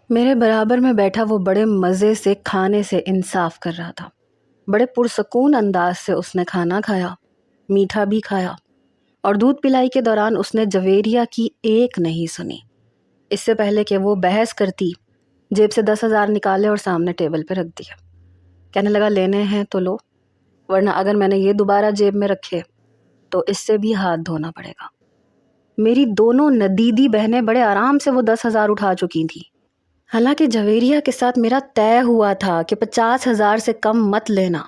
میرے برابر میں بیٹھا وہ بڑے مزے سے کھانے سے انصاف کر رہا تھا۔ بڑے پرسکون انداز سے اس نے کھانا کھایا، میٹھا بھی کھایا، اور دودھ پلائی کے دوران اس نے جویریہ کی ایک نہیں سنی۔ اس سے پہلے کہ وہ بحث کرتی، جیب سے 10,000 نکالے اور سامنے ٹیبل پہ رکھ دیا۔ کہنے لگا لینے ہیں تو لو، ورنہ اگر میں نے یہ دوبارہ جیب میں رکھے تو اس سے بھی ہاتھ دھونا پڑے گا۔ میری دونوں ندیدی بہنیں بڑے آرام سے وہ 10,000 اٹھا چکی تھیں، حالانکہ جویریہ کے ساتھ میرا طے ہوا تھا کہ 50,000 سے کم مت لینا۔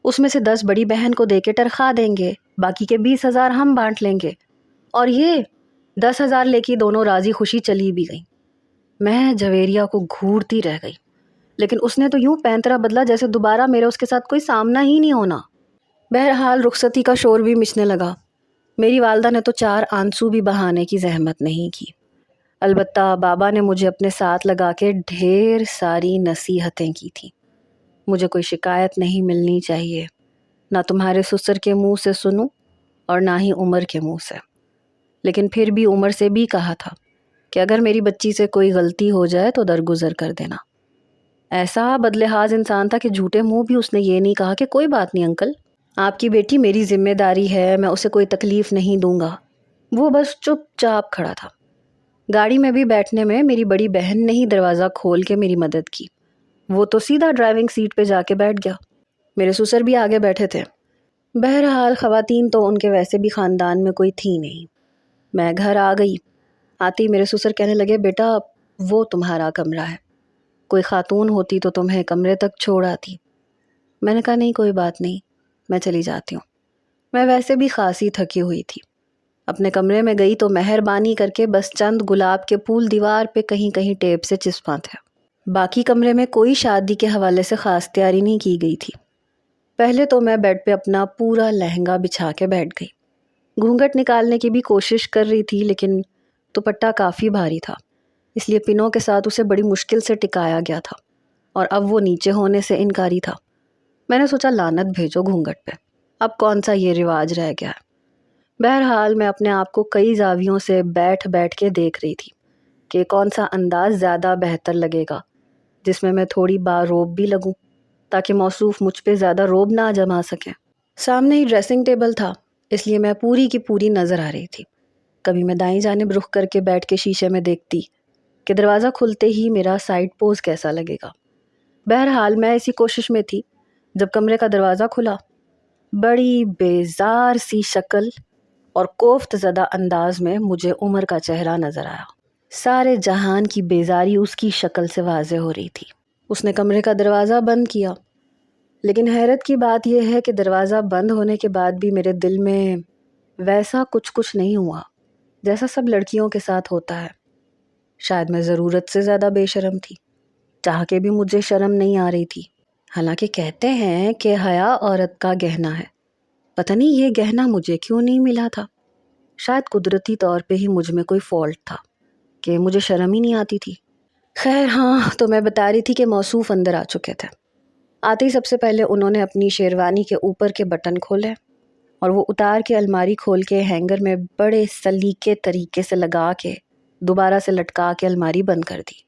اس میں سے 10 بڑی بہن کو دے کے ٹرخا دیں گے، باقی کے 20,000 ہم بانٹ لیں گے۔ اور یہ 10,000 لے کے دونوں راضی خوشی چلی بھی گئیں۔ میں جویریہ کو گھورتی رہ گئی، لیکن اس نے تو یوں پینترا بدلا جیسے دوبارہ میرے اس کے ساتھ کوئی سامنا ہی نہیں ہونا۔ بہرحال رخصتی کا شور بھی مچنے لگا۔ میری والدہ نے تو 4 آنسو بھی بہانے کی زحمت نہیں کی۔ البتہ بابا نے مجھے اپنے ساتھ لگا کے ڈھیر ساری نصیحتیں کی تھیں۔ مجھے کوئی شکایت نہیں ملنی چاہیے، نہ تمہارے سسر کے منہ سے سنوں اور نہ ہی عمر کے منہ سے۔ لیکن پھر بھی عمر سے بھی کہا تھا کہ اگر میری بچی سے کوئی غلطی ہو جائے تو درگزر کر دینا۔ ایسا بدلحاظ انسان تھا کہ جھوٹے منہ بھی اس نے یہ نہیں کہا کہ کوئی بات نہیں انکل، آپ کی بیٹی میری ذمہ داری ہے، میں اسے کوئی تکلیف نہیں دوں گا۔ وہ بس چپ چاپ کھڑا تھا۔ گاڑی میں بھی بیٹھنے میں میری بڑی بہن نے ہی دروازہ کھول کے میری مدد کی۔ وہ تو سیدھا ڈرائیونگ سیٹ پہ جا کے بیٹھ گیا۔ میرے سسر بھی آگے بیٹھے تھے۔ بہرحال خواتین تو ان کے ویسے بھی خاندان میں کوئی تھی نہیں۔ میں گھر آ گئی۔ آتی میرے سسر کہنے لگے بیٹا وہ تمہارا کمرہ ہے، کوئی خاتون ہوتی تو تمہیں کمرے تک چھوڑ آتی۔ میں نے کہا نہیں کوئی بات نہیں، میں چلی جاتی ہوں۔ میں ویسے بھی خاصی تھکی ہوئی تھی۔ اپنے کمرے میں گئی تو مہربانی کر کے بس چند گلاب کے پھول دیوار پہ کہیں کہیں ٹیپ سے چسپاں تھے۔ باقی کمرے میں کوئی شادی کے حوالے سے خاص تیاری نہیں کی گئی تھی۔ پہلے تو میں بیڈ پہ اپنا پورا لہنگا بچھا کے بیٹھ گئی۔ گھونگھٹ نکالنے کی بھی کوشش کر رہی تھی، لیکن دوپٹہ کافی بھاری تھا، اس لیے پنوں کے ساتھ اسے بڑی مشکل سے ٹکایا گیا تھا، اور اب وہ نیچے ہونے سے انکاری تھا۔ میں نے سوچا لعنت بھیجو گھونگھٹ پہ، اب کون سا یہ رواج رہ گیا ہے۔ بہرحال میں اپنے آپ کو کئی زاویوں سے بیٹھ بیٹھ کے دیکھ رہی تھی کہ کون سا انداز زیادہ بہتر لگے گا، جس میں تھوڑی باروب بھی لگوں، تاکہ موصوف مجھ پہ زیادہ روب نہ جما سکے۔ سامنے ہی ڈریسنگ ٹیبل تھا، اس لیے میں پوری کی پوری نظر آ رہی تھی۔ کبھی میں دائیں جانب رخ کر کے بیٹھ کے شیشے میں دیکھتی کہ دروازہ کھلتے ہی میرا سائڈ پوز کیسا لگے گا۔ بہرحال میں اسی کوشش میں تھی جب کمرے کا دروازہ کھلا۔ بڑی بیزار سی شکل اور کوفت زدہ انداز میں مجھے عمر کا چہرہ نظر آیا۔ سارے جہان کی بیزاری اس کی شکل سے واضح ہو رہی تھی۔ اس نے کمرے کا دروازہ بند کیا، لیکن حیرت کی بات یہ ہے کہ دروازہ بند ہونے کے بعد بھی میرے دل میں ویسا کچھ نہیں ہوا جیسا سب لڑکیوں کے ساتھ ہوتا ہے۔ شاید میں ضرورت سے زیادہ بے شرم تھی، چاہ کے بھی مجھے شرم نہیں آ رہی تھی۔ حالانکہ کہتے ہیں کہ حیا عورت کا گہنا ہے، پتہ نہیں یہ گہنا مجھے کیوں نہیں ملا تھا۔ شاید قدرتی طور پہ ہی مجھ میں کوئی فالٹ تھا کہ مجھے شرم ہی نہیں آتی تھی۔ خیر ہاں، تو میں بتا رہی تھی کہ موصوف اندر آ چکے تھے۔ آتے ہی سب سے پہلے انہوں نے اپنی شیروانی کے اوپر کے بٹن کھولے اور وہ اتار کے الماری کھول کے ہینگر میں بڑے سلیقے طریقے سے لگا کے دوبارہ سے لٹکا کے الماری بند کر دی۔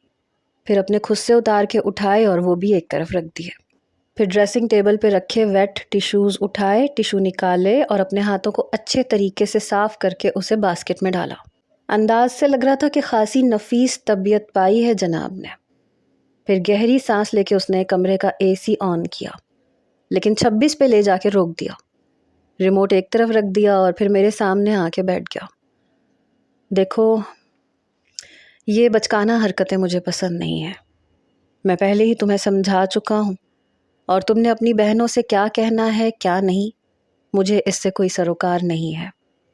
پھر اپنے خود سے اتار کے اٹھائے اور وہ بھی ایک طرف رکھ دیے۔ پھر ڈریسنگ ٹیبل پہ رکھے ویٹ ٹیشوز اٹھائے، ٹیشو نکالے اور اپنے ہاتھوں کو اچھے طریقے سے صاف کر کے اسے باسکٹ میں ڈالا۔ انداز سے لگ رہا تھا کہ خاصی نفیس طبیعت پائی ہے جناب نے۔ پھر گہری سانس لے کے اس نے کمرے کا اے سی آن کیا، لیکن 26 پہ لے جا کے روک دیا۔ ریموٹ ایک طرف رکھ دیا اور پھر میرے سامنے آ کے بیٹھ گیا۔ دیکھو یہ بچکانہ حرکتیں مجھے پسند نہیں ہیں۔ میں پہلے ہی تمہیں سمجھا چکا ہوں، اور تم نے اپنی بہنوں سے کیا کہنا ہے کیا نہیں، مجھے اس سے کوئی سروکار نہیں ہے،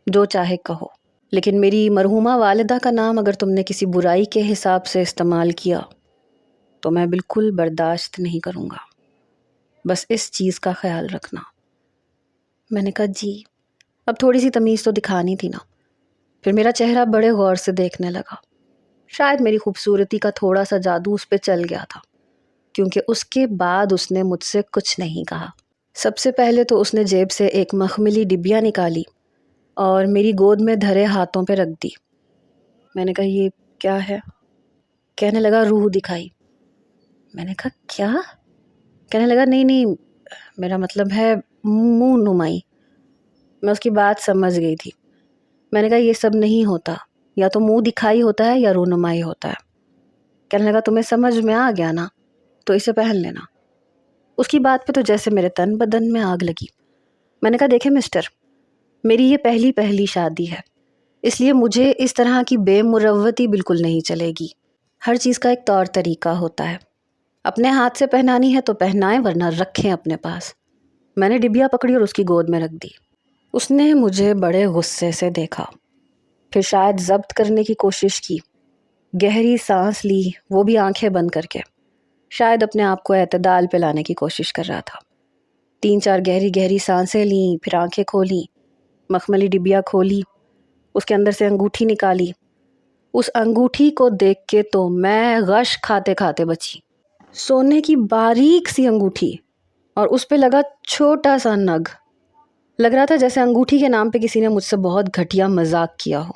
جو چاہے کہو۔ لیکن میری مرحومہ والدہ کا نام اگر تم نے کسی برائی کے حساب سے استعمال کیا تو میں بالکل برداشت نہیں کروں گا، بس اس چیز کا خیال رکھنا۔ میں نے کہا جی، اب تھوڑی سی تمیز تو دکھانی تھی نا۔ پھر میرا چہرہ بڑے غور سے دیکھنے لگا۔ شاید میری خوبصورتی کا تھوڑا سا جادو اس پہ چل گیا تھا، کیونکہ اس کے بعد اس نے مجھ سے کچھ نہیں کہا۔ سب سے پہلے تو اس نے جیب سے ایک مخملی ڈبیا نکالی اور میری گود میں دھرے ہاتھوں پہ رکھ دی۔ میں نے کہا یہ کیا ہے؟ کہنے لگا روح دکھائی۔ میں نے کہا کیا؟ کہنے لگا نہیں نہیں، میرا مطلب ہے منہ نمائی۔ میں اس کی بات سمجھ گئی تھی۔ میں نے کہا یہ سب نہیں ہوتا، یا تو منہ دکھائی ہوتا ہے یا رونمائی ہوتا ہے۔ کہنے لگا تمہیں سمجھ میں آ گیا نا، تو اسے پہن لینا۔ اس کی بات پہ تو جیسے میرے تن بدن میں آگ لگی۔ میں نے کہا دیکھیں مسٹر، میری یہ پہلی شادی ہے، اس لیے مجھے اس طرح کی بے مروتی بالکل نہیں چلے گی۔ ہر چیز کا ایک طور طریقہ ہوتا ہے، اپنے ہاتھ سے پہنانی ہے تو پہنائیں، ورنہ رکھیں اپنے پاس۔ میں نے ڈبیا پکڑی اور اس کی گود میں رکھ دی۔ اس نے مجھے بڑے غصے سے دیکھا، پھر شاید ضبط کرنے کی کوشش کی، گہری سانس لی، وہ بھی آنکھیں بند کر کے، شاید اپنے آپ کو اعتدال پہ لانے کی کوشش کر رہا تھا۔ 3-4 گہری سانسیں لیں، پھر آنکھیں کھولیں، مخملی ڈبیا کھولی، اس کے اندر سے انگوٹھی نکالی۔ اس انگوٹھی کو دیکھ کے تو میں غش کھاتے کھاتے بچی۔ سونے کی باریک سی انگوٹھی، اور اس پہ لگا چھوٹا سا نگ۔ لگ رہا تھا جیسے انگوٹھی کے نام پہ کسی نے مجھ سے بہت گھٹیا مذاق کیا ہو۔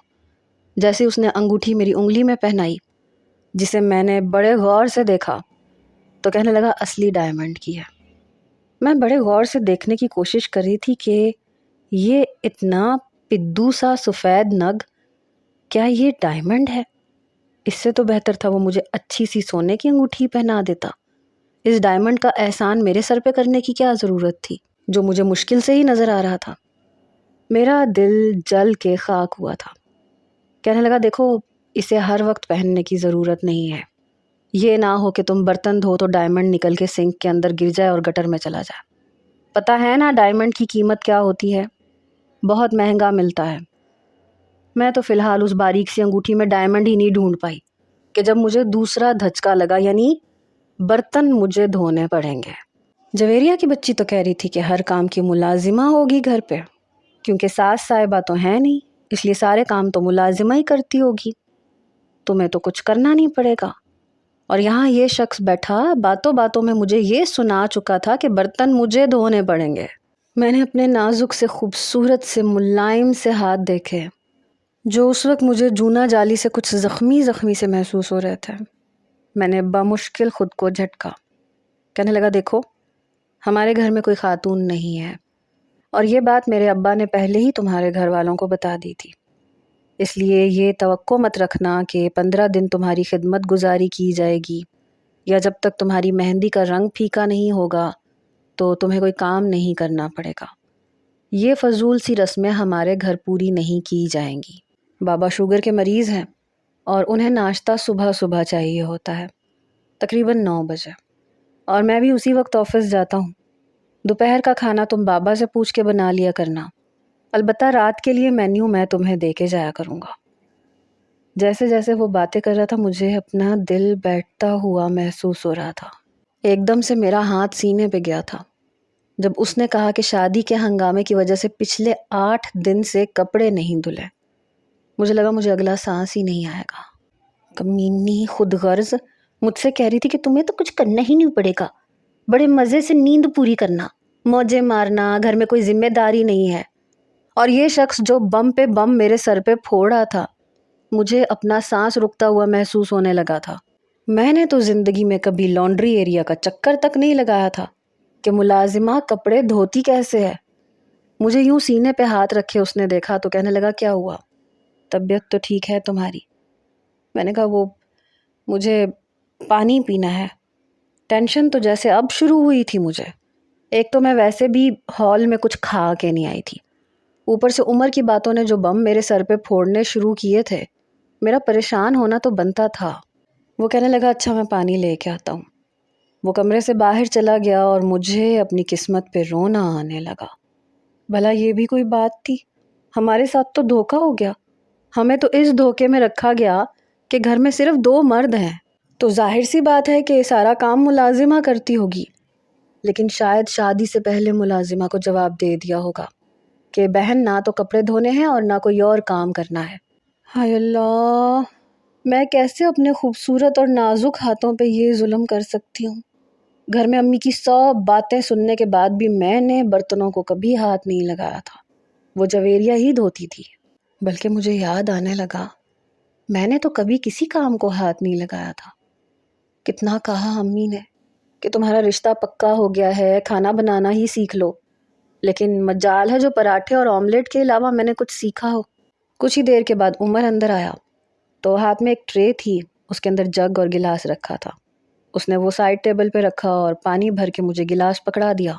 جیسے اس نے انگوٹھی میری انگلی میں پہنائی، جسے میں نے بڑے غور سے دیکھا، تو کہنے لگا اصلی ڈائمنڈ کی ہے۔ میں بڑے غور سے دیکھنے کی کوشش کر رہی تھی کہ یہ اتنا پدو سا سفید نگ، کیا یہ ڈائمنڈ ہے؟ اس سے تو بہتر تھا وہ مجھے اچھی سی سونے کی انگوٹھی پہنا دیتا۔ اس ڈائمنڈ کا احسان میرے سر پہ کرنے کی کیا ضرورت تھی، جو مجھے مشکل سے ہی نظر آ رہا تھا۔ میرا دل جل کے خاک ہوا تھا۔ کہنے لگا دیکھو، اسے ہر وقت پہننے کی ضرورت نہیں ہے۔ یہ نہ ہو کہ تم برتن دھو تو ڈائمنڈ نکل کے سنک کے اندر گر جائے اور گٹر میں چلا جائے۔ پتہ ہے نا ڈائمنڈ کی قیمت کیا ہوتی ہے؟ بہت مہنگا ملتا ہے۔ میں تو فی الحال اس باریک سی انگوٹھی میں ڈائمنڈ ہی نہیں ڈھونڈ پائی کہ جب مجھے دوسرا دھچکا لگا، یعنی برتن مجھے دھونے پڑیں گے۔ جویریہ کی بچی تو کہہ رہی تھی کہ ہر کام کی ملازمہ ہوگی گھر پہ، کیونکہ ساس صاحبہ تو ہیں نہیں، اس لیے سارے کام تو ملازمہ ہی کرتی ہوگی، تمہیں تو کچھ کرنا نہیں پڑے گا۔ اور یہاں یہ شخص بیٹھا باتوں باتوں میں مجھے یہ سنا چکا تھا کہ برتن مجھے دھونے پڑیں گے۔ میں نے اپنے نازک سے خوبصورت سے ملائم سے ہاتھ دیکھے، جو اس وقت مجھے جونا جالی سے کچھ زخمی سے محسوس ہو رہے تھے۔ میں نے بمشکل خود کو جھٹکا۔ کہنے لگا دیکھو، ہمارے گھر میں کوئی خاتون نہیں ہے، اور یہ بات میرے ابا نے پہلے ہی تمہارے گھر والوں کو بتا دی تھی، اس لیے یہ توقع مت رکھنا کہ 15 دن تمہاری خدمت گزاری کی جائے گی، یا جب تک تمہاری مہندی کا رنگ پھیکا نہیں ہوگا تو تمہیں کوئی کام نہیں کرنا پڑے گا۔ یہ فضول سی رسمیں ہمارے گھر پوری نہیں کی جائیں گی۔ بابا شوگر کے مریض ہیں، اور انہیں ناشتہ صبح چاہیے ہوتا ہے، تقریباً 9 بجے، اور میں بھی اسی وقت آفس جاتا ہوں۔ دوپہر کا کھانا تم بابا سے پوچھ کے بنا لیا کرنا، البتہ رات کے لیے مینیو میں تمہیں دے کے جایا کروں گا۔ جیسے جیسے وہ باتیں کر رہا تھا، مجھے اپنا دل بیٹھتا ہوا محسوس ہو رہا تھا۔ ایک دم سے میرا ہاتھ سینے پہ گیا تھا جب اس نے کہا کہ شادی کے ہنگامے کی وجہ سے پچھلے 8 دن سے کپڑے نہیں دھلے۔ مجھے لگا مجھے اگلا سانس ہی نہیں آئے گا۔ کمینی خود غرض مجھ سے کہہ رہی تھی کہ تمہیں تو کچھ کرنا ہی نہیں پڑے گا، بڑے مزے سے نیند پوری کرنا، موجے مارنا، گھر میں کوئی ذمہ داری نہیں ہے۔ اور یہ شخص جو بم پہ بم میرے سر پہ پھوڑ رہا تھا، مجھے اپنا سانس رکتا ہوا محسوس ہونے لگا تھا۔ میں نے تو زندگی میں کبھی لانڈری ایریا کا چکر تک نہیں لگایا تھا کہ ملازمہ کپڑے دھوتی کیسے ہے۔ مجھے یوں سینے پہ ہاتھ رکھے اس نے دیکھا تو کہنے لگا کیا ہوا، طبیعت تو ٹھیک ہے تمہاری؟ میں نے کہا وہ مجھے پانی پینا ہے۔ ٹینشن تو جیسے اب شروع ہوئی تھی مجھے۔ ایک تو میں ویسے بھی ہال میں کچھ کھا کے نہیں آئی تھی، اوپر سے عمر کی باتوں نے جو بم میرے سر پہ پھوڑنے شروع کیے تھے، میرا پریشان ہونا تو بنتا تھا۔ وہ کہنے لگا اچھا میں پانی لے کے آتا ہوں۔ وہ کمرے سے باہر چلا گیا اور مجھے اپنی قسمت پہ رونا آنے لگا۔ بھلا یہ بھی کوئی بات تھی؟ ہمارے ساتھ تو دھوکا ہو گیا۔ ہمیں تو اس دھوکے میں رکھا گیا کہ گھر میں صرف 2 مرد ہیں، تو ظاہر سی بات ہے کہ سارا کام ملازمہ کرتی ہوگی۔ لیکن شاید شادی سے پہلے ملازمہ کو جواب دے دیا ہوگا کہ بہن نہ تو کپڑے دھونے ہیں اور نہ کوئی اور کام کرنا ہے۔ ہائے اللہ، میں کیسے اپنے خوبصورت اور نازک ہاتھوں پہ یہ ظلم کر سکتی ہوں؟ گھر میں امی کی 100 باتیں سننے کے بعد بھی میں نے برتنوں کو کبھی ہاتھ نہیں لگایا تھا، وہ جویریہ ہی دھوتی تھی۔ بلکہ مجھے یاد آنے لگا میں نے تو کبھی کسی کام کو ہاتھ نہیں لگایا تھا. کتنا کہا امی نے کہ تمہارا رشتہ پکا ہو گیا ہے، کھانا بنانا ہی سیکھ لو، لیکن مجال ہے جو پراٹھے اور آملیٹ کے علاوہ میں نے کچھ سیکھا ہو. کچھ ہی دیر کے بعد عمر اندر آیا تو ہاتھ میں ایک ٹرے تھی، اس کے اندر جگ اور گلاس رکھا تھا. اس نے وہ سائڈ ٹیبل پہ رکھا اور پانی بھر کے مجھے گلاس پکڑا دیا.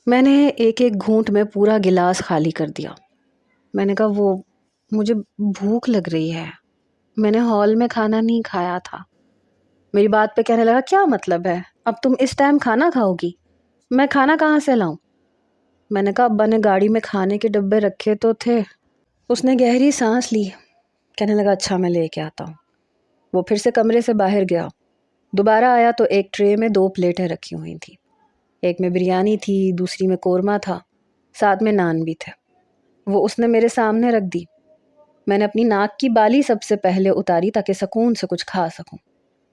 میں نے ایک ایک گھونٹ میں پورا گلاس خالی کر دیا. میں نے کہا وہ مجھے بھوک لگ رہی ہے، میں نے ہال میں کھانا نہیں کھایا تھا. میری بات پہ کہنے لگا کیا مطلب ہے، اب تم اس ٹائم کھانا کھاؤ گی؟ میں کھانا کہاں سے لاؤں؟ میں نے کہا ابا نے گاڑی میں کھانے کے ڈبے رکھے تو تھے. اس نے گہری سانس لی، کہنے لگا اچھا میں لے کے آتا ہوں. وہ پھر سے کمرے سے باہر گیا. دوبارہ آیا تو ایک ٹرے میں 2 پلیٹیں رکھی ہوئی تھیں. ایک میں بریانی تھی، دوسری میں قورمہ تھا، ساتھ میں نان بھی تھے. وہ اس نے میرے سامنے رکھ دی. میں نے اپنی ناک کی بالی سب سے پہلے اتاری تاکہ سکون سے کچھ کھا سکوں.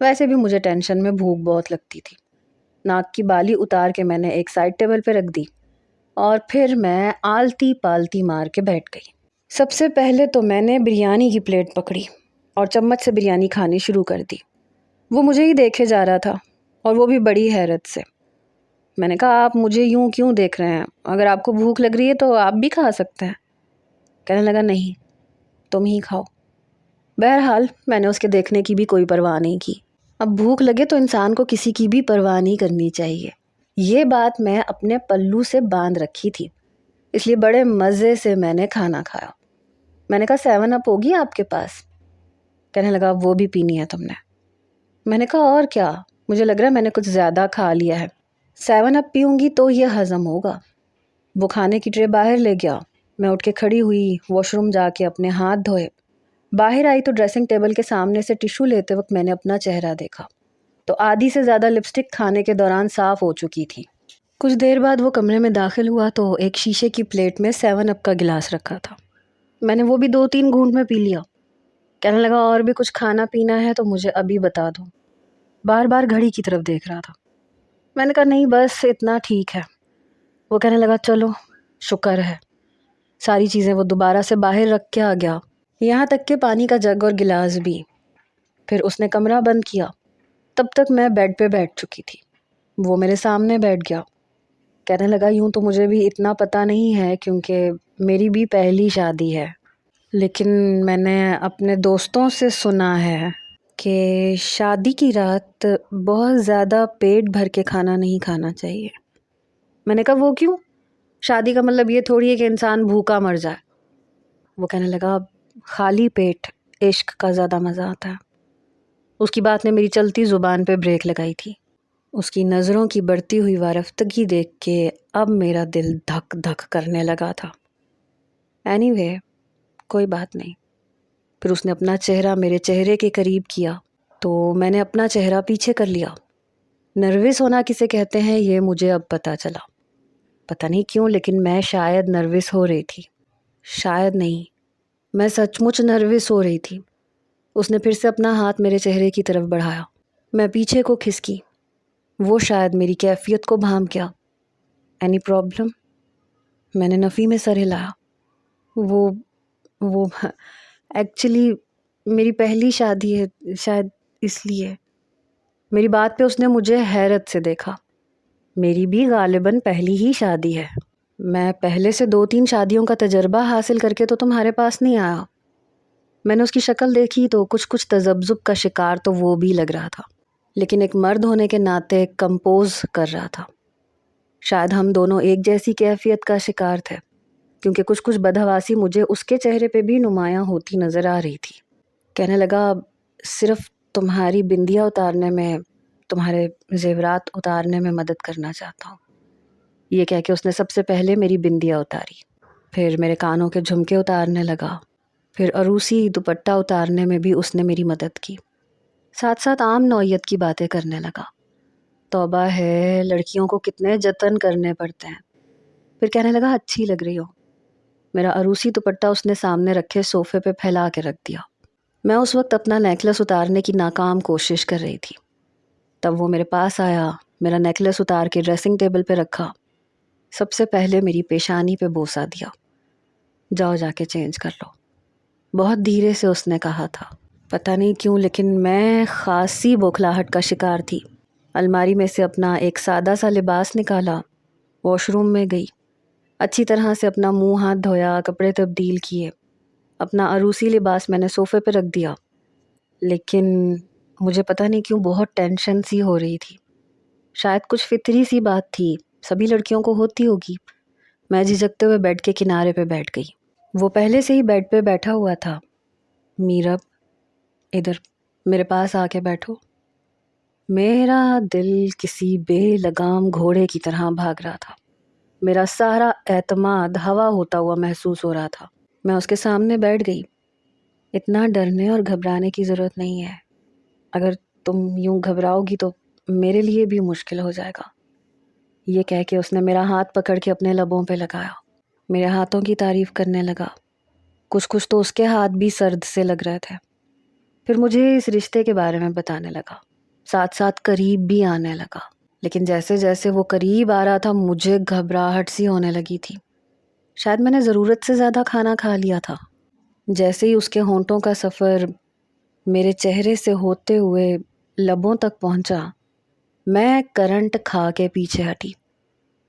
ویسے بھی مجھے ٹینشن میں بھوک بہت لگتی تھی. ناک کی بالی اتار کے میں نے ایک سائڈ ٹیبل پہ رکھ دی اور پھر میں آلتی پالتی مار کے بیٹھ گئی. سب سے پہلے تو میں نے بریانی کی پلیٹ پکڑی اور چمچ سے بریانی کھانی شروع کر دی. وہ مجھے ہی دیکھے جا رہا تھا اور وہ بھی بڑی حیرت سے. میں نے کہا آپ مجھے یوں کیوں دیکھ رہے ہیں؟ اگر آپ کو بھوک لگ رہی ہے تو آپ بھی کھا سکتے ہیں. کہنے لگا نہیں، تم ہی کھاؤ. بہرحال میں نے اس کے دیکھنے کی بھی کوئی پرواہ نہیں کی. اب بھوک لگے تو انسان کو کسی کی بھی پرواہ نہیں کرنی چاہیے. یہ بات میں اپنے پلو سے باندھ رکھی تھی، اس لیے بڑے مزے سے میں نے کھانا کھایا. میں نے کہا 7 اپ ہوگی آپ کے پاس؟ کہنے لگا وہ بھی پینی ہے تم نے؟ میں نے کہا اور کیا، مجھے لگ رہا ہے میں نے کچھ زیادہ کھا لیا ہے. 7 اپ پیوں گی تو یہ ہضم ہوگا. وہ کھانے کی ٹرے باہر لے گیا. میں اٹھ کے کھڑی ہوئی، واش روم جا کے اپنے ہاتھ دھوئے. باہر آئی تو ڈریسنگ ٹیبل کے سامنے سے ٹیشو لیتے وقت میں نے اپنا چہرہ دیکھا تو آدھی سے زیادہ لپسٹک کھانے کے دوران صاف ہو چکی تھی. کچھ دیر بعد وہ کمرے میں داخل ہوا تو ایک شیشے کی پلیٹ میں 7 اپ کا گلاس رکھا تھا. میں نے وہ بھی 2-3 گھونٹ میں پی لیا. کہنے لگا اور بھی کچھ کھانا پینا ہے تو مجھے ابھی بتا دو. بار بار گھڑی کی طرف دیکھ رہا تھا. میں نے کہا نہیں بس اتنا ٹھیک ہے. وہ کہنے لگا چلو شکر ہے. ساری چیزیں وہ دوبارہ سے باہر رکھ کے آ گیا، یہاں تک کہ پانی کا جگ اور گلاس بھی. پھر اس نے کمرہ بند کیا. تب تک میں بیڈ پہ بیٹھ چکی تھی. وہ میرے سامنے بیٹھ گیا. کہنے لگا یوں تو مجھے بھی اتنا پتہ نہیں ہے کیونکہ میری بھی پہلی شادی ہے، لیکن میں نے اپنے دوستوں سے سنا ہے کہ شادی کی رات بہت زیادہ پیٹ بھر کے کھانا نہیں کھانا چاہیے. میں نے کہا وہ کیوں؟ شادی کا مطلب یہ تھوڑی ہے کہ انسان بھوکا مر جائے. وہ کہنے لگا خالی پیٹ عشق کا زیادہ مزہ آتا ہے. اس کی بات نے میری چلتی زبان پہ بریک لگائی تھی. اس کی نظروں کی بڑھتی ہوئی وارفتگی دیکھ کے اب میرا دل دھک دھک کرنے لگا تھا. اینی وے کوئی بات نہیں. پھر اس نے اپنا چہرہ میرے چہرے کے قریب کیا تو میں نے اپنا چہرہ پیچھے کر لیا. نروس ہونا کسے کہتے ہیں یہ مجھے اب پتہ چلا. پتہ نہیں کیوں لیکن میں شاید نروس ہو رہی تھی. شاید نہیں، میں سچ مچ نروس ہو رہی تھی. اس نے پھر سے اپنا ہاتھ میرے چہرے کی طرف بڑھایا. میں پیچھے کو کھسکی. وہ شاید میری کیفیت کو بھانپ گیا. Any problem? میں نے نفی میں سر ہلایا. وہ ایکچولی میری پہلی شادی ہے، شاید اس لیے. میری بات پہ اس نے مجھے حیرت سے دیکھا. میری بھی غالباً پہلی ہی شادی ہے. میں پہلے سے 2-3 شادیوں کا تجربہ حاصل کر کے تو تمہارے پاس نہیں آیا. میں نے اس کی شکل دیکھی تو کچھ تذبذب کا شکار تو وہ بھی لگ رہا تھا، لیکن ایک مرد ہونے کے ناطے کمپوز کر رہا تھا. شاید ہم دونوں ایک جیسی کیفیت کا شکار تھے کیونکہ کچھ بدحواسی مجھے اس کے چہرے پہ بھی نمایاں ہوتی نظر آ رہی تھی. کہنے لگا صرف تمہاری بندیاں اتارنے میں، تمہارے زیورات اتارنے میں مدد کرنا چاہتا ہوں. یہ کہہ کے اس نے سب سے پہلے میری بندیاں اتاری، پھر میرے کانوں کے جھمکے اتارنے لگا، پھر عروسی دوپٹہ اتارنے میں بھی اس نے میری مدد کی. ساتھ ساتھ عام نوعیت کی باتیں کرنے لگا. توبہ ہے، لڑکیوں کو کتنے جتن کرنے پڑتے ہیں. پھر کہنے لگا اچھی لگ رہی ہو. میرا عروسی دوپٹہ اس نے سامنے رکھے صوفے پہ پھیلا کے رکھ دیا. میں اس وقت اپنا نیکلس اتارنے کی ناکام کوشش کر رہی تھی. تب وہ میرے پاس آیا، میرا نیکلس اتار کے ڈریسنگ ٹیبل پہ رکھا. سب سے پہلے میری پیشانی پہ بوسہ دیا. جاؤ جا کے چینج کر لو. بہت دھیرے سے اس نے کہا تھا. پتہ نہیں کیوں لیکن میں خاصی بوکھلاہٹ کا شکار تھی۔ الماری میں سے اپنا ایک سادہ سا لباس نکالا، واش روم میں گئی، اچھی طرح سے اپنا منہ ہاتھ دھویا، کپڑے تبدیل کیے، اپنا عروسی لباس میں نے صوفے پہ رکھ دیا۔ لیکن مجھے پتہ نہیں کیوں بہت ٹینشن سی ہو رہی تھی۔ شاید کچھ فطری سی بات تھی، سبھی لڑکیوں کو ہوتی ہوگی۔ میں جھجکتے ہوئے بیڈ کے کنارے پہ بیٹھ گئی۔ وہ پہلے سے ہی بیڈ پہ بیٹھا ہوا تھا۔ میرب، ادھر میرے پاس آ کے بیٹھو۔ میرا دل کسی بے لگام گھوڑے کی طرح بھاگ رہا تھا۔ میرا سارا اعتماد ہوا ہوتا ہوا محسوس ہو رہا تھا۔ میں اس کے سامنے بیٹھ گئی۔ اتنا ڈرنے اور گھبرانے کی ضرورت نہیں ہے۔ اگر تم یوں گھبراؤ گی تو میرے لیے بھی مشکل ہو جائے گا۔ یہ کہہ کے اس نے میرا ہاتھ پکڑ کے اپنے لبوں پہ لگایا، میرے ہاتھوں کی تعریف کرنے لگا۔ کچھ تو اس کے ہاتھ بھی سرد سے لگ رہے تھے۔ پھر مجھے اس رشتے کے بارے میں بتانے لگا، ساتھ ساتھ قریب بھی آنے لگا۔ لیکن جیسے جیسے وہ قریب آ رہا تھا مجھے گھبراہٹ سی ہونے لگی تھی۔ شاید میں نے ضرورت سے زیادہ کھانا کھا لیا تھا۔ جیسے ہی اس کے ہونٹوں کا سفر میرے چہرے سے ہوتے ہوئے لبوں تک پہنچا، میں کرنٹ کھا کے پیچھے ہٹی۔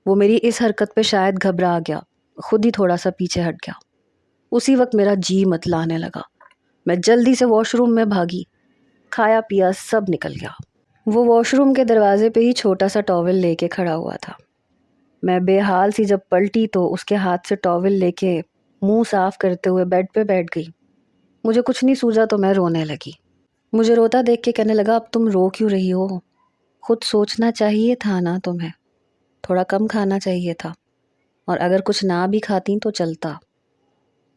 وہ میری اس حرکت پہ شاید گھبرا گیا، خود ہی تھوڑا سا پیچھے ہٹ گیا۔ اسی وقت میرا جی متلانے لگا۔ میں جلدی سے واش روم میں بھاگی، کھایا پیا سب نکل گیا۔ وہ واش روم کے دروازے پہ ہی چھوٹا سا ٹاول لے کے کھڑا ہوا تھا۔ میں بے حال سی جب پلٹی تو اس کے ہاتھ سے ٹاول لے کے منہ صاف کرتے ہوئے بیڈ پہ بیٹھ گئی۔ مجھے کچھ نہیں سوجا تو میں رونے لگی۔ مجھے روتا دیکھ کے کہنے لگا، اب تم رو کیوں رہی ہو؟ خود سوچنا چاہیے تھا نا تمہیں، تھوڑا کم کھانا چاہیے تھا، اور اگر کچھ نہ بھی کھاتی تو چلتا۔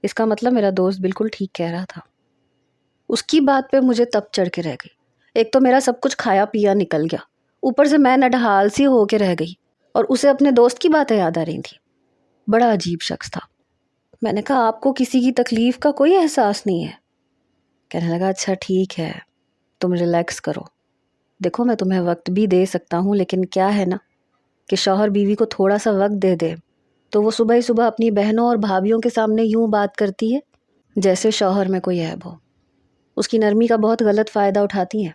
اس کا مطلب میرا دوست بالکل ٹھیک کہہ رہا تھا۔ اس کی بات پہ مجھے تب چڑھ کے رہ گئی۔ ایک تو میرا سب کچھ کھایا پیا نکل گیا، اوپر سے میں نڈھال سی ہو کے رہ گئی، اور اسے اپنے دوست کی باتیں یاد آ رہی تھیں۔ بڑا عجیب شخص تھا۔ میں نے کہا، آپ کو کسی کی تکلیف کا کوئی احساس نہیں ہے؟ کہنے لگا، اچھا ٹھیک ہے، تم ریلیکس کرو۔ دیکھو میں تمہیں وقت بھی دے سکتا ہوں، لیکن کیا ہے نا کہ شوہر بیوی کو تھوڑا سا وقت دے دے تو وہ صبح ہی صبح اپنی بہنوں اور بھابھیوں کے سامنے یوں بات کرتی ہے جیسے شوہر میں کوئی عیب ہو۔ اس کی نرمی کا بہت غلط فائدہ اٹھاتی ہیں۔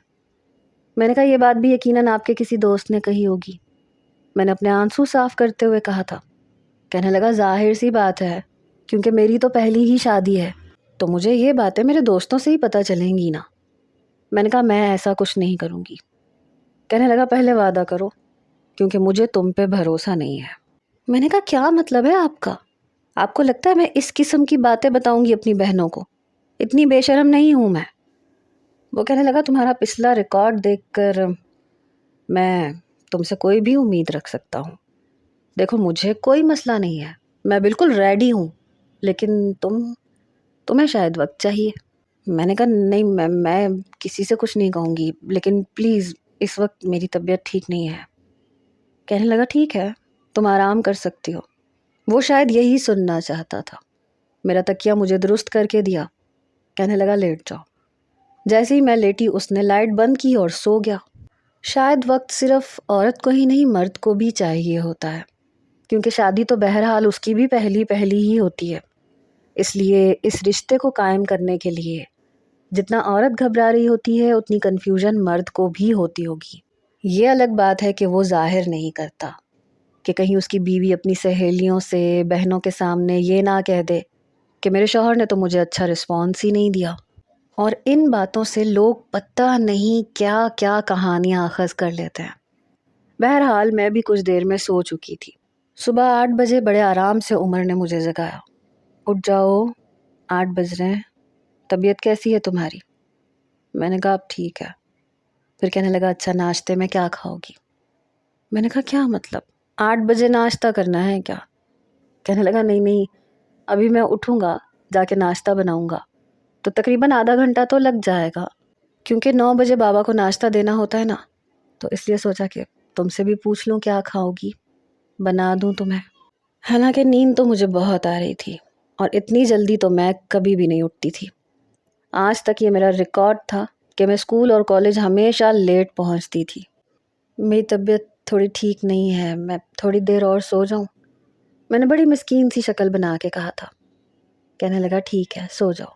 میں نے کہا، یہ بات بھی یقیناً آپ کے کسی دوست نے کہی ہوگی۔ میں نے اپنے آنسو صاف کرتے ہوئے کہا تھا۔ کہنے لگا، ظاہر سی بات ہے، کیونکہ میری تو پہلی ہی شادی ہے تو مجھے یہ باتیں میرے دوستوں سے ہی پتہ چلیں گی نا۔ میں نے کہا، میں ایسا کچھ نہیں کروں گی۔ کہنے لگا، پہلے وعدہ کرو، کیونکہ مجھے تم پہ بھروسہ نہیں ہے۔ میں نے کہا، کیا مطلب ہے آپ کا؟ آپ کو لگتا ہے میں اس قسم کی باتیں بتاؤں گی اپنی بہنوں کو؟ اتنی بے شرم نہیں ہوں میں۔ وہ کہنے لگا، تمہارا پچھلا ریکارڈ دیکھ کر میں تم سے کوئی بھی امید رکھ سکتا ہوں۔ دیکھو مجھے کوئی مسئلہ نہیں ہے، میں بالکل ریڈی ہوں، لیکن تمہیں شاید وقت چاہیے۔ میں نے کہا، نہیں میں کسی سے کچھ نہیں کہوں گی، لیکن پلیز اس وقت میری طبیعت ٹھیک نہیں ہے۔ کہنے لگا، ٹھیک ہے، تم آرام کر سکتی ہو۔ وہ شاید یہی سننا چاہتا تھا۔ میرا تکیہ مجھے درست کر کے دیا۔ کہنے لگا، لیٹ جاؤ۔ جیسے ہی میں لیٹی اس نے لائٹ بند کی اور سو گیا۔ شاید وقت صرف عورت کو ہی نہیں مرد کو بھی چاہیے ہوتا ہے، کیونکہ شادی تو بہرحال اس کی بھی پہلی ہی ہوتی ہے۔ اس لیے اس رشتے کو قائم کرنے کے لیے جتنا عورت گھبرا رہی ہوتی ہے اتنی کنفیوژن مرد کو بھی ہوتی ہوگی۔ یہ الگ بات ہے کہ وہ ظاہر نہیں کرتا، کہ کہیں اس کی بیوی اپنی سہیلیوں سے بہنوں کے سامنے یہ نہ کہہ دے کہ میرے شوہر نے تو مجھے اچھا رسپانس ہی نہیں دیا۔ اور ان باتوں سے لوگ پتہ نہیں کیا کیا کہانیاں اخذ کر لیتے ہیں۔ بہرحال میں بھی کچھ دیر میں سو چکی تھی۔ صبح 8 بجے بڑے آرام سے عمر نے مجھے جگایا۔ اٹھ جاؤ، 8 بج رہے ہیں، طبیعت کیسی ہے تمہاری؟ میں نے کہا، اب ٹھیک ہے۔ پھر کہنے لگا، اچھا ناشتے میں کیا کھاؤ گی؟ میں نے کہا، کیا مطلب 8 بجے ناشتہ کرنا ہے کیا؟ کہنے لگا، نہیں ابھی میں اٹھوں گا، جا کے ناشتہ بناؤں گا تو تقریباً آدھا گھنٹہ تو لگ جائے گا، کیونکہ 9 بجے بابا کو ناشتہ دینا ہوتا ہے نا، تو اس لیے سوچا کہ تم سے بھی پوچھ لوں کیا کھاؤ گی، بنا دوں تمہیں۔ حالانکہ نیند تو مجھے بہت آ رہی تھی، اور اتنی جلدی تو میں کبھی بھی نہیں اٹھتی تھی۔ آج تک یہ میرا ریکارڈ تھا کہ میں اسکول اور کالج ہمیشہ لیٹ پہنچتی تھی۔ میری طبیعت تھوڑی ٹھیک نہیں ہے، میں تھوڑی دیر اور سو جاؤں؟ میں نے بڑی مسکین سی شکل بنا کے کہا تھا۔ کہنے لگا، ٹھیک ہے، سو جاؤ۔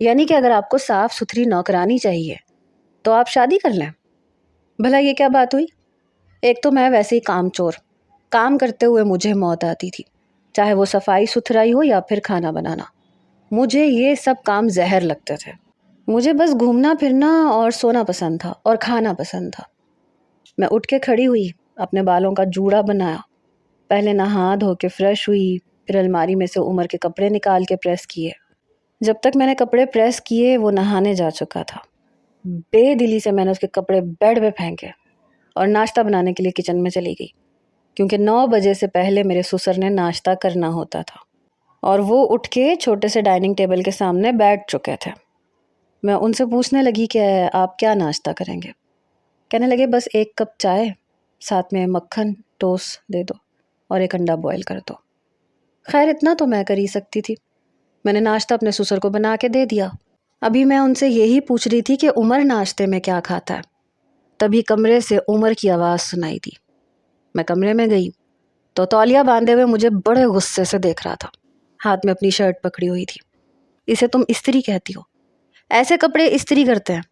یعنی کہ اگر آپ کو صاف ستھری نوکرانی چاہیے تو آپ شادی کر لیں۔ بھلا یہ کیا بات ہوئی؟ ایک تو میں ویسے ہی کام چور، کام کرتے ہوئے مجھے موت آتی تھی، چاہے وہ صفائی ستھرائی ہو یا پھر کھانا بنانا۔ مجھے یہ سب کام زہر لگتے تھے۔ مجھے بس گھومنا پھرنا اور سونا پسند تھا اور کھانا پسند تھا۔ میں اٹھ کے کھڑی ہوئی، اپنے بالوں کا جوڑا بنایا، پہلے نہا دھو کے فریش ہوئی، پھر الماری میں سے عمر کے کپڑے نکال کے پریس کیے۔ جب تک میں نے کپڑے پریس کیے وہ نہانے جا چکا تھا۔ بے دلی سے میں نے اس کے کپڑے بیڈ پہ پھینکے اور ناشتہ بنانے کے لیے کچن میں چلی گئی، کیونکہ 9 بجے سے پہلے میرے سسر نے ناشتہ کرنا ہوتا تھا اور وہ اٹھ کے چھوٹے سے ڈائننگ ٹیبل کے سامنے بیٹھ چکے تھے۔ میں ان سے پوچھنے لگی کہ آپ کیا ناشتہ کریں گے؟ کہنے لگے بس 1 کپ چائے، ساتھ میں مکھن ٹوسٹ دے دو اور 1 انڈا بوائل کر دو۔ خیر اتنا تو میں کر ہی سکتی تھی۔ میں نے ناشتہ اپنے سسر کو بنا کے دے دیا۔ ابھی میں ان سے یہی پوچھ رہی تھی کہ عمر ناشتے میں کیا کھاتا ہے، تبھی کمرے سے عمر کی آواز سنائی دی۔ میں کمرے میں گئی تو تولیہ باندھے ہوئے مجھے بڑے غصے سے دیکھ رہا تھا، ہاتھ میں اپنی شرٹ پکڑی ہوئی تھی۔ اسے تم استری کہتی ہو؟ ایسے کپڑے استری کرتے ہیں؟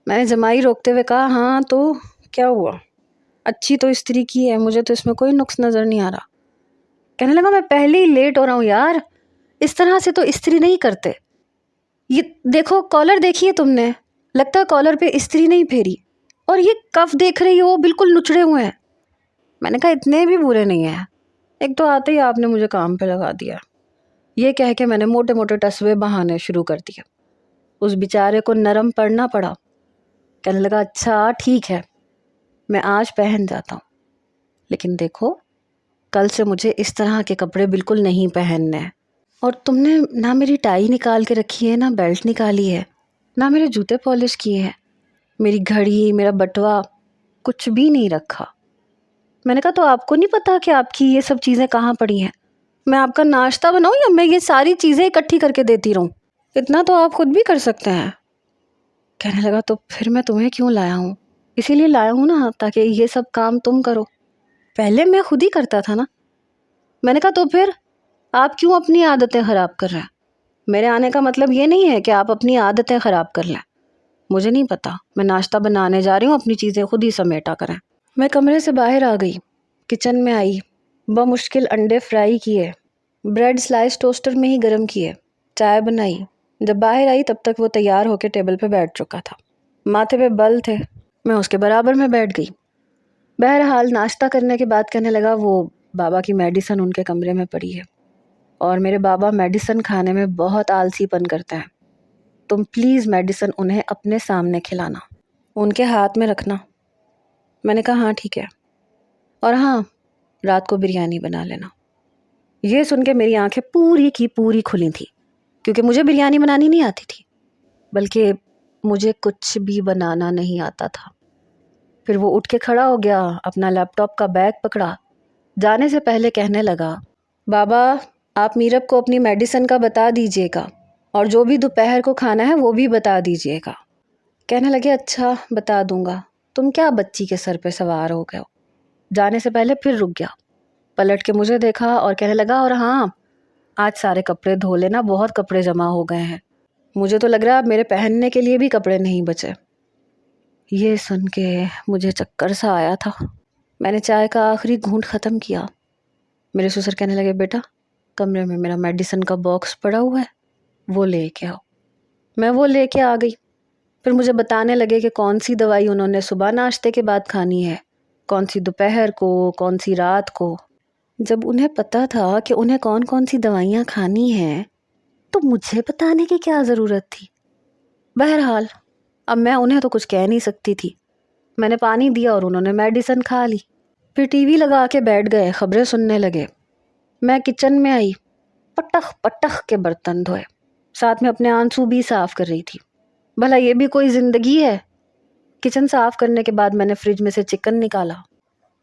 میں نے جمائی روکتے ہوئے کہا ہاں تو کیا ہوا، اچھی تو استری کی ہے، مجھے تو اس میں کوئی نقص نظر نہیں آ رہا۔ کہنے لگا میں پہلے ہی لیٹ ہو رہا ہوں یار، اس طرح سے تو استری نہیں کرتے۔ یہ دیکھو کالر دیکھیے تم نے، لگتا ہے کالر پہ استری نہیں پھیری، اور یہ کف دیکھ رہی ہو بالکل نچڑے ہوئے ہیں۔ میں نے کہا اتنے بھی برے نہیں ہیں، ایک تو آتے ہی آپ نے مجھے کام پہ لگا دیا۔ یہ کہہ کے میں نے موٹے موٹے ٹسوے بہانے شروع کر دیے۔ اس بیچارے کو نرم پڑنا پڑا۔ کہنے لگا اچھا ٹھیک ہے، میں آج پہن جاتا ہوں، لیکن دیکھو کل سے مجھے اس طرح کے کپڑے بالکل نہیں پہننے ہیں۔ اور تم نے نہ میری ٹائی نکال کے رکھی ہے، نہ بیلٹ نکالی ہے، نہ میرے جوتے پالش کیے ہیں، میری گھڑی میرا بٹوا کچھ بھی نہیں رکھا۔ میں نے کہا تو آپ کو نہیں پتا کہ آپ کی یہ سب چیزیں کہاں پڑی ہیں؟ میں آپ کا ناشتہ بناؤں یا میں یہ ساری چیزیں اکٹھی کر کے دیتی رہوں؟ اتنا تو آپ خود بھی کر سکتے ہیں۔ کہنے لگا تو پھر میں تمہیں کیوں لایا ہوں؟ اسی لیے لایا ہوں نا تاکہ یہ سب کام تم کرو، پہلے میں خود ہی کرتا تھا نا۔ میں نے کہا تو پھر آپ کیوں اپنی عادتیں خراب کر رہے ہیں؟ میرے آنے کا مطلب یہ نہیں ہے کہ آپ اپنی عادتیں خراب کر لیں۔ مجھے نہیں پتا، میں ناشتہ بنانے جا رہی ہوں، اپنی چیزیں خود ہی سمیٹا کریں۔ میں کمرے سے باہر آ گئی، کچن میں آئی، بمشکل انڈے فرائی کیے، بریڈ سلائس ٹوسٹر میں ہی گرم کیے، چائے بنائی۔ جب باہر آئی تب تک وہ تیار ہو کے ٹیبل پہ بیٹھ چکا تھا، ماتھے پہ بل تھے، میں اس کے برابر میں بیٹھ گئی۔ بہرحال ناشتہ کرنے کے بعد کہنے لگا وہ بابا کی میڈیسن ان کے کمرے میں پڑی ہے اور میرے بابا میڈیسن کھانے میں بہت آلسی پن کرتے ہیں، تم پلیز میڈیسن انہیں اپنے سامنے کھلانا، ان کے ہاتھ میں رکھنا۔ میں نے کہا ہاں ٹھیک ہے، اور ہاں رات کو بریانی بنا لینا۔ یہ سن کے میری آنکھیں پوری کی پوری کھلی تھی، کیونکہ مجھے بریانی بنانی نہیں آتی تھی، بلکہ مجھے کچھ بھی بنانا نہیں آتا تھا۔ پھر وہ اٹھ کے کھڑا ہو گیا، اپنا لیپ ٹاپ کا بیگ پکڑا، جانے سے پہلے کہنے لگا بابا آپ میرب کو اپنی میڈیسن کا بتا دیجئے گا، اور جو بھی دوپہر کو کھانا ہے وہ بھی بتا دیجئے گا۔ کہنے لگے اچھا بتا دوں گا، تم کیا بچی کے سر پہ سوار ہو گئے ہو۔ جانے سے پہلے پھر رک گیا، پلٹ کے مجھے دیکھا اور کہنے لگا اور ہاں آج سارے کپڑے دھو لینا، بہت کپڑے جمع ہو گئے ہیں، مجھے تو لگ رہا ہے اب میرے پہننے کے لیے بھی کپڑے نہیں بچے۔ یہ سن کے مجھے چکر سا آیا تھا۔ میں نے چائے کا آخری گھونٹ ختم کیا۔ میرے سسر کہنے لگے بیٹا کمرے میں میرا میڈیسن کا باکس پڑا ہوا ہے، وہ لے کے آؤ۔ میں وہ لے کے آ گئی۔ پھر مجھے بتانے لگے کہ کون سی دوائی انہوں نے صبح ناشتے کے بعد کھانی ہے، کون سی دوپہر کو، کون سی رات کو۔ جب انہیں پتا تھا کہ انہیں کون کون سی دوائیاں کھانی ہیں تو مجھے بتانے کی کیا ضرورت تھی؟ بہرحال اب میں انہیں تو کچھ کہہ نہیں سکتی تھی۔ میں نے پانی دیا اور انہوں نے میڈیسن کھا لی۔ پھر ٹی وی لگا کے بیٹھ گئے، خبریں سننے لگے۔ میں کچن میں آئی، پٹخ پٹخ کے برتن دھوئے، ساتھ میں اپنے آنسو بھی صاف کر رہی تھی۔ بھلا یہ بھی کوئی زندگی ہے؟ کچن صاف کرنے کے بعد میں نے فریج میں سے چکن نکالا،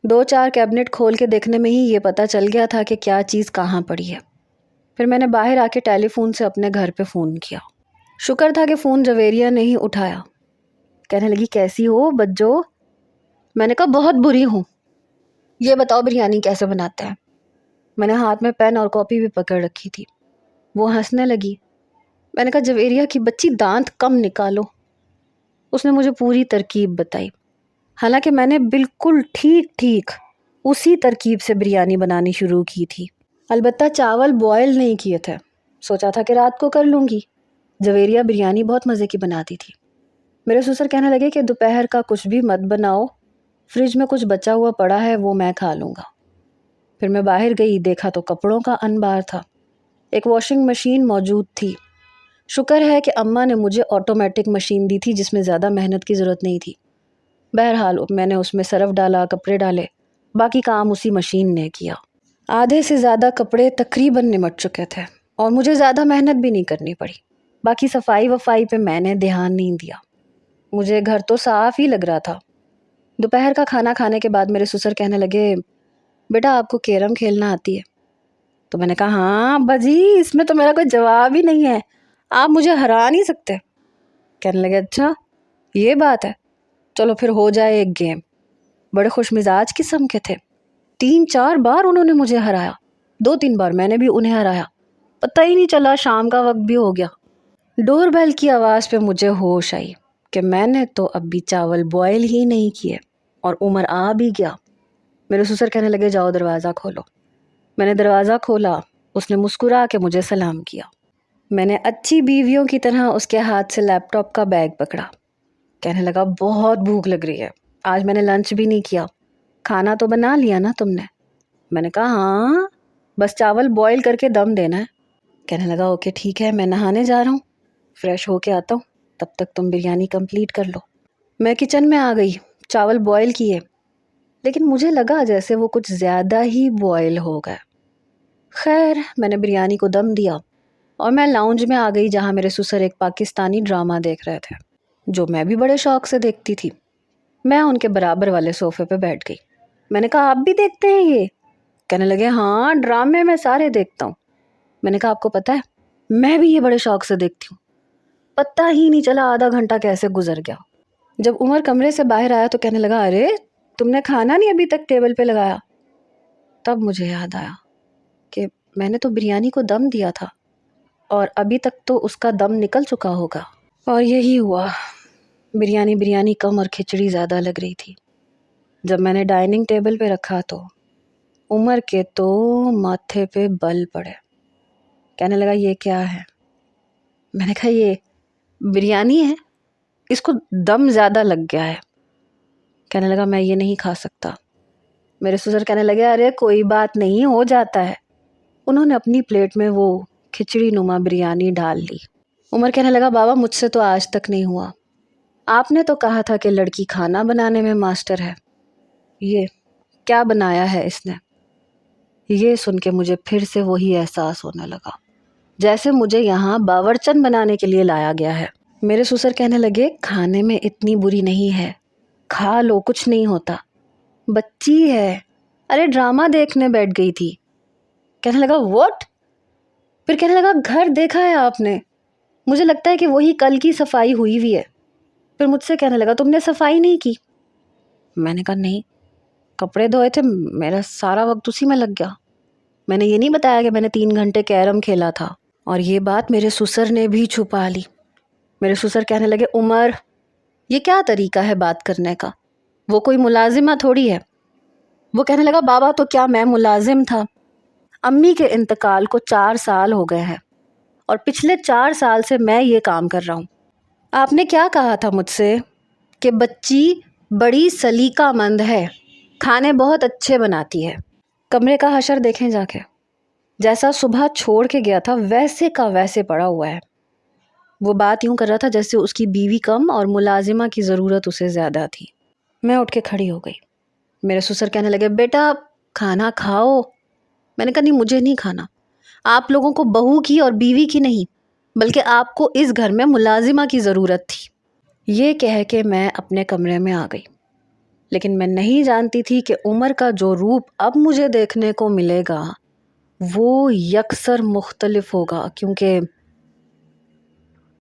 2-4 کیبنٹ کھول کے دیکھنے میں ہی یہ پتہ چل گیا تھا کہ کیا چیز کہاں پڑی ہے۔ پھر میں نے باہر آ کے ٹیلی فون سے اپنے گھر پہ فون کیا۔ شکر تھا کہ فون جویریہ نے ہی اٹھایا۔ کہنے لگی کیسی ہو بجو؟ میں نے کہا بہت بری ہوں، یہ بتاؤ بریانی کیسے بناتے ہیں؟ میں نے ہاتھ میں پین اور کاپی بھی پکڑ رکھی تھی۔ وہ ہنسنے لگی، میں نے کہا جویریہ کی بچی دانت کم نکالو۔ اس نے مجھے پوری ترکیب بتائی، حالانکہ میں نے بالکل ٹھیک اسی ترکیب سے بریانی بنانی شروع کی تھی۔ البتہ چاول بوائل نہیں کیے تھے، سوچا تھا کہ رات کو کر لوں گی۔ جویریہ بریانی بہت مزے کی بناتی تھی۔ میرے سسر کہنے لگے کہ دوپہر کا کچھ بھی مت بناؤ، فریج میں کچھ بچا ہوا پڑا ہے وہ میں کھا لوں گا۔ پھر میں باہر گئی، دیکھا تو کپڑوں کا انبار تھا۔ ایک واشنگ مشین موجود تھی۔ شکر ہے کہ اماں نے مجھے آٹومیٹک مشین دی تھی جس میں زیادہ محنت کی ضرورت نہیں تھی۔ بہرحال میں نے اس میں سرف ڈالا، کپڑے ڈالے، باقی کام اسی مشین نے کیا۔ آدھے سے زیادہ کپڑے تقریباً نمٹ چکے تھے اور مجھے زیادہ محنت بھی نہیں کرنی پڑی۔ باقی صفائی وفائی پہ میں نے دھیان نہیں دیا۔ مجھے گھر تو صاف ہی لگ رہا تھا۔ دوپہر کا کھانا کھانے کے بعد میرے سسر کہنے لگے، بیٹا آپ کو کیرم کھیلنا آتی ہے؟ تو میں نے کہا ہاں ابا جی، اس میں تو میرا کوئی جواب ہی نہیں ہے، آپ مجھے ہرا نہیں سکتے۔ کہنے لگے اچھا یہ بات ہے، چلو پھر ہو جائے ایک گیم۔ بڑے خوش مزاج قسم کے تھے۔ 3-4 بار انہوں نے مجھے ہرایا، 2-3 بار میں نے بھی انہیں ہرایا۔ پتہ ہی نہیں چلا شام کا وقت بھی ہو گیا۔ ڈور بیل کی آواز پہ مجھے ہوش آئی کہ میں نے تو اب بھی چاول بوائل ہی نہیں کیے اور عمر آ بھی گیا۔ میرے سسر کہنے لگے جاؤ دروازہ کھولو۔ میں نے دروازہ کھولا، اس نے مسکرا کے مجھے سلام کیا۔ میں نے اچھی بیویوں کی طرح اس کے ہاتھ سے لیپ ٹاپ کا بیگ پکڑا۔ کہنے لگا بہت بھوک لگ رہی ہے، آج میں نے لنچ بھی نہیں کیا، کھانا تو بنا لیا نا تم نے؟ میں نے کہا ہاں، بس چاول بوائل کر کے دم دینا ہے۔ کہنے لگا اوکے ٹھیک ہے، میں نہانے جا رہا ہوں، فریش ہو کے آتا ہوں، تب تک تم بریانی کمپلیٹ کر لو۔ میں کچن میں آ گئی، چاول بوائل کیے، لیکن مجھے لگا جیسے وہ کچھ زیادہ ہی بوائل ہو گئے۔ خیر میں نے بریانی کو دم دیا اور میں لاؤنج میں آ گئی جہاں میرے سسر ایک پاکستانی ڈرامہ دیکھ رہے تھے جو میں بھی بڑے شوق سے دیکھتی تھی۔ میں ان کے برابر والے صوفے پہ بیٹھ گئی۔ میں نے کہا آپ بھی دیکھتے ہیں یہ؟ کہنے لگے ہاں، ڈرامے میں سارے دیکھتا ہوں۔ میں نے کہا آپ کو پتہ ہے میں بھی یہ بڑے شوق سے دیکھتی ہوں۔ پتہ ہی نہیں چلا آدھا گھنٹہ کیسے گزر گیا۔ جب عمر کمرے سے باہر آیا تو کہنے لگا ارے تم نے کھانا نہیں ابھی تک ٹیبل پہ لگایا۔ تب مجھے یاد آیا کہ میں نے تو بریانی کو دم دیا تھا اور ابھی تک تو اس کا دم نکل چکا ہوگا۔ اور یہی ہوا، بریانی کم اور کھچڑی زیادہ لگ رہی تھی۔ جب میں نے ڈائننگ ٹیبل پہ رکھا تو عمر کے تو ماتھے پہ بل پڑے۔ کہنے لگا یہ کیا ہے؟ میں نے کہا یہ بریانی ہے، اس کو دم زیادہ لگ گیا ہے۔ کہنے لگا میں یہ نہیں کھا سکتا۔ میرے سسر کہنے لگے ارے کوئی بات نہیں، ہو جاتا ہے۔ انہوں نے اپنی پلیٹ میں وہ کھچڑی نما بریانی ڈال لی۔ عمر کہنے لگا بابا مجھ سے تو آج تک نہیں ہوا، آپ نے تو کہا تھا کہ لڑکی کھانا بنانے میں ماسٹر ہے، یہ کیا بنایا ہے اس نے؟ یہ سن کے مجھے پھر سے وہی احساس ہونے لگا جیسے مجھے یہاں باورچن بنانے کے لیے لایا گیا ہے۔ میرے سسر کہنے لگے کھانے میں اتنی بری نہیں ہے، کھا لو کچھ نہیں ہوتا، بچی ہے، ارے ڈرامہ دیکھنے بیٹھ گئی تھی۔ کہنے لگا واٹ؟ پھر کہنے لگا گھر دیکھا ہے آپ نے؟ مجھے لگتا ہے کہ وہی کل کی صفائی ہوئی ہوئی ہے۔ پھر مجھ سے کہنے لگا تم نے صفائی نہیں کی؟ میں نے کہا نہیں، کپڑے دھوئے تھے، میرا سارا وقت اسی میں لگ گیا۔ میں نے یہ نہیں بتایا کہ میں نے 3 گھنٹے کیرم کھیلا تھا، اور یہ بات میرے سسر نے بھی چھپا لی۔ میرے سسر کہنے لگے عمر یہ کیا طریقہ ہے بات کرنے کا، وہ کوئی ملازمہ تھوڑی ہے۔ وہ کہنے لگا بابا تو کیا میں ملازم تھا؟ امی کے انتقال کو 4 سال ہو گئے ہیں اور پچھلے 4 سال سے میں یہ کام کر رہا ہوں۔ آپ نے کیا کہا تھا مجھ سے کہ بچی بڑی سلیقہ مند ہے، کھانے بہت اچھے بناتی ہے۔ کمرے کا حشر دیکھیں جا کے، جیسا صبح چھوڑ کے گیا تھا ویسے کا ویسے پڑا ہوا ہے۔ وہ بات یوں کر رہا تھا جیسے اس کی بیوی کم اور ملازمہ کی ضرورت اسے زیادہ تھی۔ میں اٹھ کے کھڑی ہو گئی۔ میرے سسر کہنے لگے بیٹا کھانا کھاؤ۔ میں نے کہا نہیں مجھے نہیں کھانا، آپ لوگوں کو بہو کی اور بیوی کی نہیں بلکہ آپ کو اس گھر میں ملازمہ کی ضرورت تھی۔ یہ کہہ کے میں اپنے کمرے میں آ گئی، لیکن میں نہیں جانتی تھی کہ عمر کا جو روپ اب مجھے دیکھنے کو ملے گا وہ یکسر مختلف ہوگا، کیونکہ